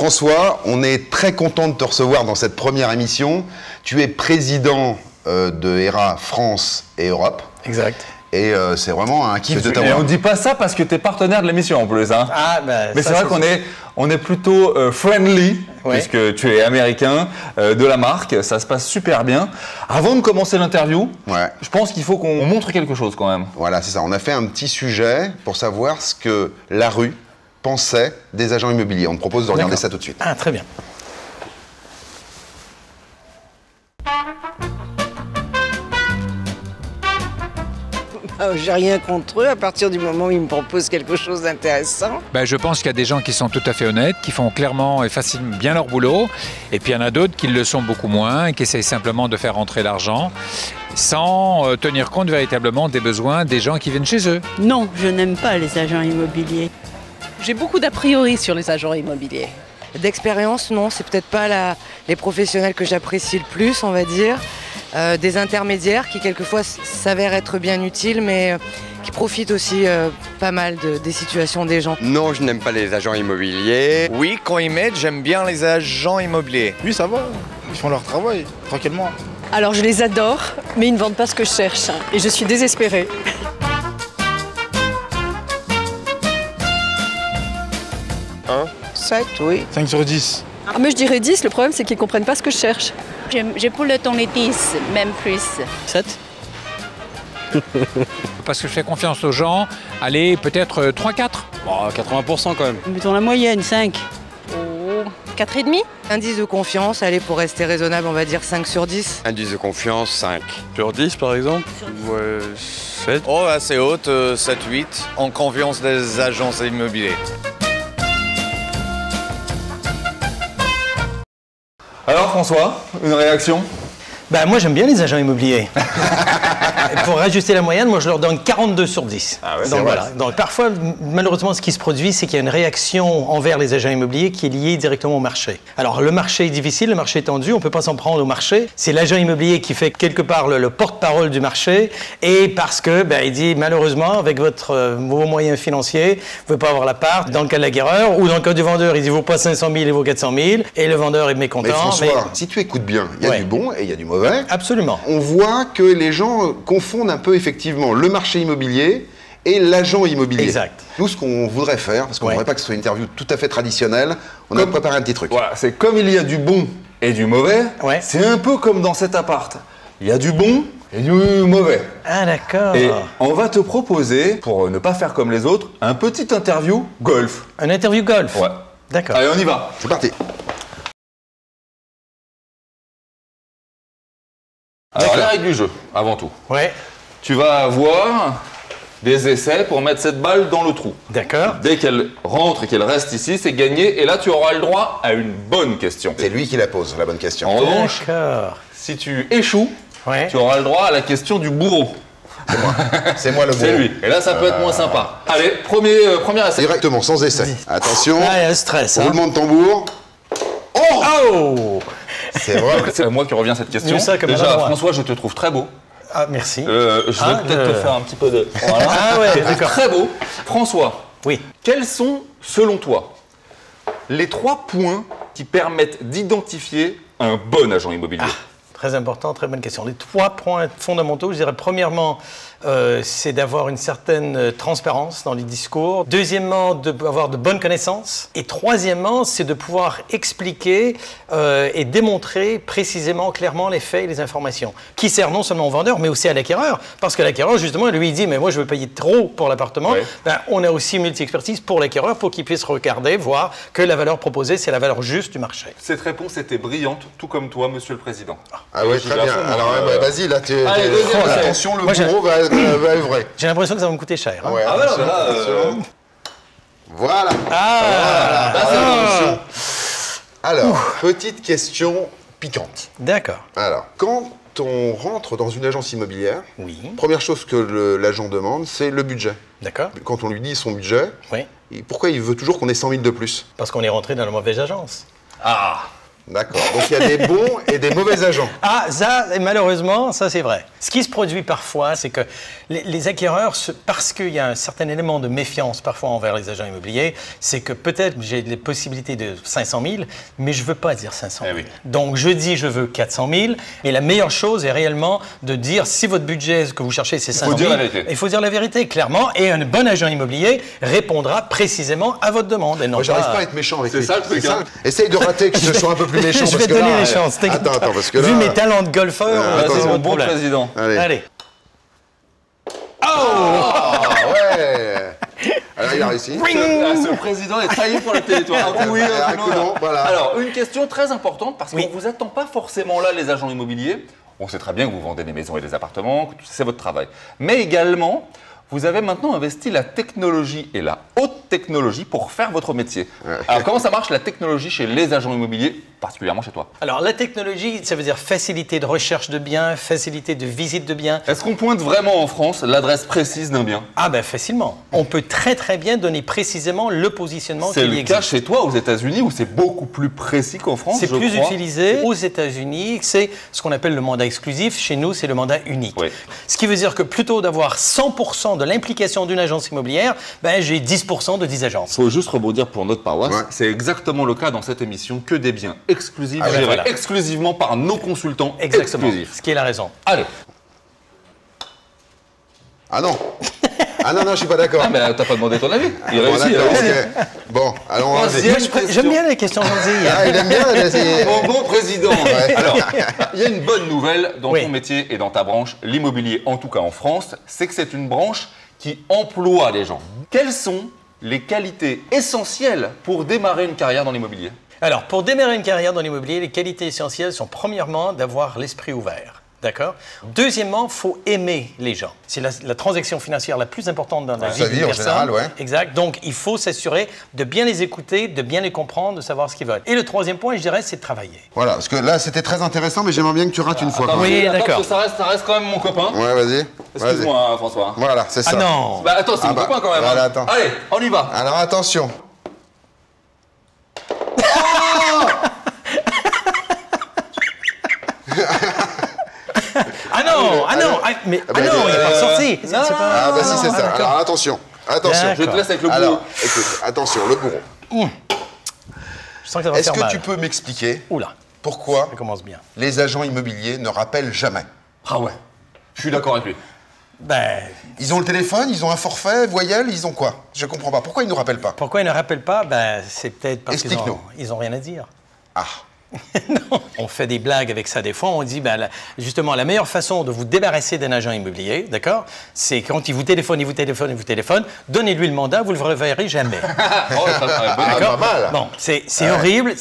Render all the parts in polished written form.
François, on est très content de te recevoir dans cette première émission. Tu es président de HERA France et Europe. Exact. Et c'est vraiment un kiff de t'avoir. Et on ne dit pas ça parce que tu es partenaire de l'émission en plus. Hein. Ah, bah, mais c'est vrai qu'on est plutôt friendly, ouais, puisque tu es américain, de la marque. Ça se passe super bien. Avant de commencer l'interview, ouais, je pense qu'il faut qu'on montre quelque chose quand même. Voilà, c'est ça. On a fait un petit sujet pour savoir ce que la rue pensait des agents immobiliers. On te propose de regarder ça tout de suite. Ah, très bien. J'ai rien contre eux à partir du moment où ils me proposent quelque chose d'intéressant. Je pense qu'il y a des gens qui sont tout à fait honnêtes, qui font clairement et facilement bien leur boulot. Et puis il y en a d'autres qui le sont beaucoup moins et qui essayent simplement de faire rentrer l'argent sans tenir compte véritablement des besoins des gens qui viennent chez eux. Non, je n'aime pas les agents immobiliers. J'ai beaucoup d'a priori sur les agents immobiliers. D'expérience, non, c'est peut-être pas les professionnels que j'apprécie le plus, on va dire. Des intermédiaires qui quelquefois s'avèrent être bien utiles, mais qui profitent aussi pas mal des situations des gens. Non, je n'aime pas les agents immobiliers. Oui, quand ils m'aident, j'aime bien les agents immobiliers. Oui, ça va, ils font leur travail, tranquillement. Alors je les adore, mais ils ne vendent pas ce que je cherche, et je suis désespérée. Un, 7, oui. 5 sur 10. Ah, mais je dirais 10, le problème c'est qu'ils ne comprennent pas ce que je cherche. J'ai pour le temps les 10, même plus. 7. Parce que je fais confiance aux gens, allez, peut-être 3-4. Bon, 80% quand même. Mettons la moyenne, 5. Oh, 4,5. Indice de confiance, allez, pour rester raisonnable, on va dire 5 sur 10. Indice de confiance, 5. Sur 10 par exemple? Ouais, 7. Oh, assez haute, 7-8, en confiance des agences immobilières. Alors François, une réaction? Moi j'aime bien les agents immobiliers. Pour rajuster la moyenne, moi je leur donne 42 sur 10. Ah ouais, donc voilà. Donc parfois, malheureusement, ce qui se produit, c'est qu'il y a une réaction envers les agents immobiliers qui est liée directement au marché. Alors le marché est difficile, le marché est tendu, on ne peut pas s'en prendre au marché. C'est l'agent immobilier qui fait quelque part le porte-parole du marché, et parce que il dit malheureusement, avec vos moyens financiers, vous ne pouvez pas avoir la part. Dans le cas de l'acquéreur ou dans le cas du vendeur, il dit vaut pas 500 000, il vaut 400 000, et le vendeur est mécontent. Mais François, si tu écoutes bien, il y a du bon et il y a du mauvais. Absolument. On voit que les gens confondent un peu effectivement le marché immobilier et l'agent immobilier. Exact. Nous, ce qu'on voudrait faire, parce qu'on ne voudrait pas que ce soit une interview tout à fait traditionnelle, on a préparé un petit truc. Voilà, c'est comme il y a du bon et du mauvais, c'est un peu comme dans cet appart. Il y a du bon et du mauvais. Ah d'accord. Et on va te proposer, pour ne pas faire comme les autres, un petit interview golf. Un interview golf? Ouais. D'accord. Allez, on y va. C'est parti. Alors, les règles du jeu, avant tout. Ouais. Tu vas avoir des essais pour mettre cette balle dans le trou. D'accord. Dès qu'elle rentre et qu'elle reste ici, c'est gagné. Et là, tu auras le droit à une bonne question. C'est lui qui la pose, la bonne question. En revanche, si tu échoues, tu auras le droit à la question du bourreau. C'est moi. C'est moi le bourreau. C'est lui. Et là, ça peut être moins sympa. Allez, premier essai. Directement, sans essai. Attention. Ah, il y a un stress. Roulement de tambour. Oh! C'est vrai. C'est moi qui reviens à cette question. Déjà, François, je te trouve très beau. Ah, merci. Je vais peut-être te faire un petit peu de... Voilà. Ah ouais, d'accord. Très beau. François, oui. Quels sont, selon toi, les 3 points qui permettent d'identifier un bon agent immobilier? Très important, très bonne question. Les 3 points fondamentaux, je dirais premièrement, c'est d'avoir une certaine transparence dans les discours. Deuxièmement, d'avoir de bonnes connaissances. Et troisièmement, c'est de pouvoir expliquer et démontrer précisément, clairement les faits et les informations. Qui sert non seulement au vendeur, mais aussi à l'acquéreur. Parce que l'acquéreur, justement, lui, il dit, mais moi, je veux payer trop pour l'appartement. Oui. On a aussi une multi-expertise pour l'acquéreur pour qu'il puisse regarder, voir que la valeur proposée, c'est la valeur juste du marché. Cette réponse était brillante, tout comme toi, Monsieur le Président. Ah oui, très bien. Alors, vas-y, là, attention, le bourreau va œuvrer. J'ai l'impression que ça va me coûter cher. Hein. Ouais, voilà. Alors, petite question piquante. D'accord. Alors, quand on rentre dans une agence immobilière, première chose que l'agent demande, c'est le budget. D'accord. Quand on lui dit son budget, pourquoi il veut toujours qu'on ait 100 000 de plus? Parce qu'on est rentré dans la mauvaise agence. Ah. D'accord. Donc il y a des bons et des mauvais agents. Ah, ça, malheureusement, ça c'est vrai. Ce qui se produit parfois, c'est que les acquéreurs, parce qu'il y a un certain élément de méfiance parfois envers les agents immobiliers, c'est que peut-être j'ai les possibilités de 500 000, mais je ne veux pas dire 500 000. Donc je dis je veux 400 000, et la meilleure chose est réellement de dire si votre budget, ce que vous cherchez, c'est 500 000, il faut dire la vérité, clairement, et un bon agent immobilier répondra précisément à votre demande. Moi, j'arrive pas à être méchant avec lui. C'est ça le truc. Essaye de rater que je sois un peu plus méchant. Je vais te donner les chances. Attends, parce que là... Vu mes talents de golfeur, c'est mon bon président. Allez. Oh ouais. Alors il a réussi. Ce président est taillé pour le territoire. Oui, voilà. Alors, une question très importante, parce qu'on ne vous attend pas forcément là, les agents immobiliers. On sait très bien que vous vendez des maisons et des appartements, que c'est votre travail. Mais également, vous avez maintenant investi la technologie et la haute technologie pour faire votre métier. Alors, comment ça marche la technologie chez les agents immobiliers, particulièrement chez toi? Alors, la technologie, ça veut dire facilité de recherche de biens, facilité de visite de biens. Est-ce qu'on pointe vraiment en France l'adresse précise d'un bien? Ah ben facilement. On peut très très bien donner précisément le positionnement qui existe. C'est le cas chez toi aux États-Unis où c'est beaucoup plus précis qu'en France, c'est plus utilisé. Aux États-Unis, c'est ce qu'on appelle le mandat exclusif. Chez nous, c'est le mandat unique. Oui. Ce qui veut dire que plutôt d'avoir 100% de l'implication d'une agence immobilière, ben j'ai 10% de 10 agences. Il faut juste rebondir pour notre paroisse. C'est exactement le cas dans cette émission, que des biens exclusifs, gérés exclusivement par nos consultants exclusifs. Ce qui est la raison. Allez. Ah non. Ah non, je suis pas d'accord. Ah, mais t'as pas demandé ton avis. Il réussit. Bon, allons J'aime bien les questions gentilles. Ah, il aime bien. Mon bon président. Alors, il y a une bonne nouvelle dans ton métier et dans ta branche, l'immobilier, en tout cas en France, c'est que c'est une branche qui emploie les gens. Quelles sont les qualités essentielles pour démarrer une carrière dans l'immobilier? Alors, pour démarrer une carrière dans l'immobilier, les qualités essentielles sont premièrement d'avoir l'esprit ouvert. D'accord. Deuxièmement, il faut aimer les gens. C'est la transaction financière la plus importante dans la vie d'une personne. En général, Exact. Donc, il faut s'assurer de bien les écouter, de bien les comprendre, de savoir ce qu'ils veulent. Et le troisième point, je dirais, c'est de travailler. Voilà, parce que là, c'était très intéressant, mais j'aimerais bien que tu rates une fois. Oui, d'accord. Ça reste quand même mon copain. Ouais, vas-y. Excuse-moi, François. Voilà, c'est ça. Ah non. Bah, attends, c'est mon copain quand même. Voilà, attends. Allez, on y va. Alors, attention. Il n'est pas sorti. Ah bah si, c'est ça. Alors attention, je te laisse avec le bourreau. Alors, écoute, attention, le bourreau. Je sens que ça va faire mal. Est-ce que tu peux m'expliquer pourquoi ça commence bien. Les agents immobiliers ne rappellent jamais? Ah ouais, je suis d'accord avec lui. Ils ont le téléphone, ils ont un forfait, voyelle, ils ont quoi? Je comprends pas. Pourquoi ils ne nous rappellent pas? Pourquoi ils ne rappellent pas? C'est peut-être parce qu'ils n'ont rien à dire. Ah. Non. On fait des blagues avec ça des fois. On dit, justement, la meilleure façon de vous débarrasser d'un agent immobilier, d'accord, c'est quand il vous téléphone, donnez-lui le mandat, vous ne le reverrez jamais. Pas mal. Bon, c'est horrible,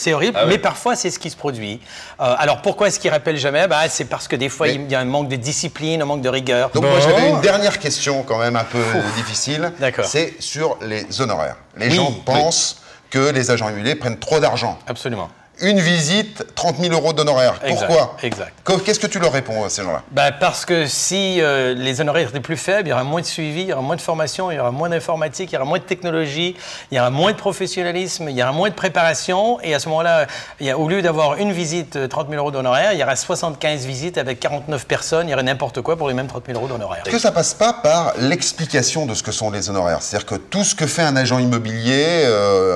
mais parfois c'est ce qui se produit. Alors pourquoi est-ce qu'il ne rappelle jamais? C'est parce que des fois il y a un manque de discipline, un manque de rigueur. Donc moi j'avais une dernière question quand même un peu difficile. C'est sur les honoraires. Les gens pensent que les agents immobiliers prennent trop d'argent. Absolument. Une visite, 30 000 € d'honoraires. Pourquoi? Exact. Qu'est-ce que tu leur réponds à ces gens-là? Parce que si les honoraires étaient plus faibles, il y aura moins de suivi, il y aura moins de formation, il y aura moins d'informatique, il y aura moins de technologie, il y aura moins de professionnalisme, il y aura moins de préparation. Et à ce moment-là, au lieu d'avoir une visite, 30 000 € d'honoraires, il y aura 75 visites avec 49 personnes, il y aurait n'importe quoi pour les mêmes 30 000 € d'honoraires. Est-ce que ça passe pas par l'explication de ce que sont les honoraires? C'est-à-dire que tout ce que fait un agent immobilier,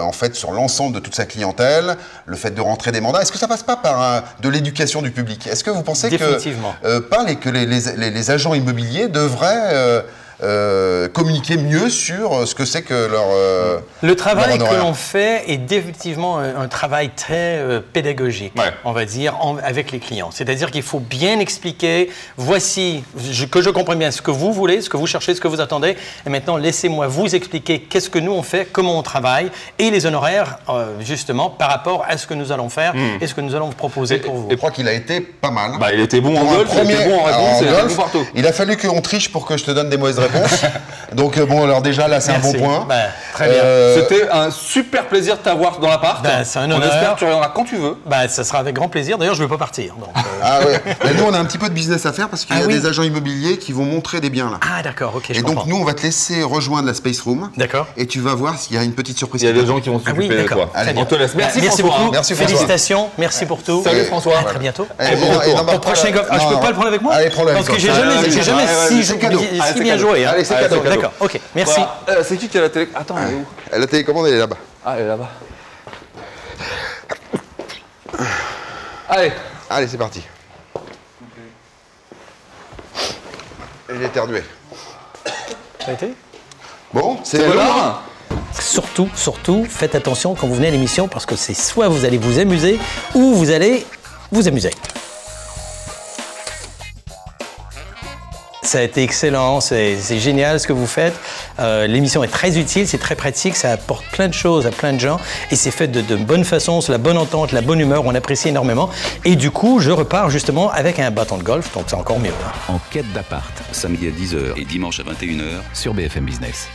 en fait, sur l'ensemble de toute sa clientèle, le fait de rentrer des mandats, est-ce que ça passe pas par de l'éducation du public? Est-ce que vous pensez que les agents immobiliers devraient communiquer mieux sur ce que c'est que leur le travail que l'on fait est définitivement un travail très pédagogique, on va dire, avec les clients. C'est-à-dire qu'il faut bien expliquer, voici, que je comprenne bien ce que vous voulez, ce que vous cherchez, ce que vous attendez, et maintenant laissez-moi vous expliquer qu'est-ce que nous on fait, comment on travaille, et les honoraires, justement, par rapport à ce que nous allons faire et ce que nous allons vous proposer pour vous. Je crois qu'il a été pas mal. Il était bon en golf, il était bon en réponse, il a fallu qu'on triche pour que je te donne des mauvaises réponses. réponse. Donc bon, alors déjà là, c'est un bon Merci. point. Bah, très bien. C'était un super plaisir de t'avoir dans l'appart. Ben, c'est un On honneur. espère que tu reviendras quand tu veux. Bah, ça sera avec grand plaisir. D'ailleurs, je ne veux pas partir. Donc, Ah ouais. Là, nous, on a un petit peu de business à faire parce qu'il y a Ah oui. des agents immobiliers qui vont montrer des biens là. Ah, d'accord, ok, je Et comprends. donc nous, on va te laisser rejoindre la Space Room. D'accord. Et tu vas voir s'il y a une petite surprise. Il y a des gens qui vont Ah oui, s'occuper de d'accord. toi. Très Allez, bien. on te laisse. Merci, Merci François. beaucoup. Merci, François. Félicitations. Merci pour tout. Salut, François. À très bientôt. Et Bon, non, au prochain golf. Ah, je peux pas le prendre avec moi? Allez, prends-le avec Parce que toi. j'ai jamais c'est cadeau. si bien joué. hein. Allez, c'est cadeau. D'accord, ok. Merci. Voilà. C'est qui a la télé? Attends, elle est où? La télécommande, elle est là-bas. Ah, elle est là-bas. Allez. Allez, c'est parti. Et j'ai éternué. Ça a été? Bon, c'est C'est bon. là. Surtout, faites attention quand vous venez à l'émission parce que c'est soit vous allez vous amuser ou vous allez vous amuser. Ça a été excellent, c'est génial ce que vous faites. L'émission est très utile, c'est très pratique, ça apporte plein de choses à plein de gens et c'est fait de bonne façon, sur la bonne entente, la bonne humeur, on apprécie énormément. Et du coup, je repars justement avec un bâton de golf, donc c'est encore mieux. En quête d'appart, samedi à 10h et dimanche à 21h sur BFM Business.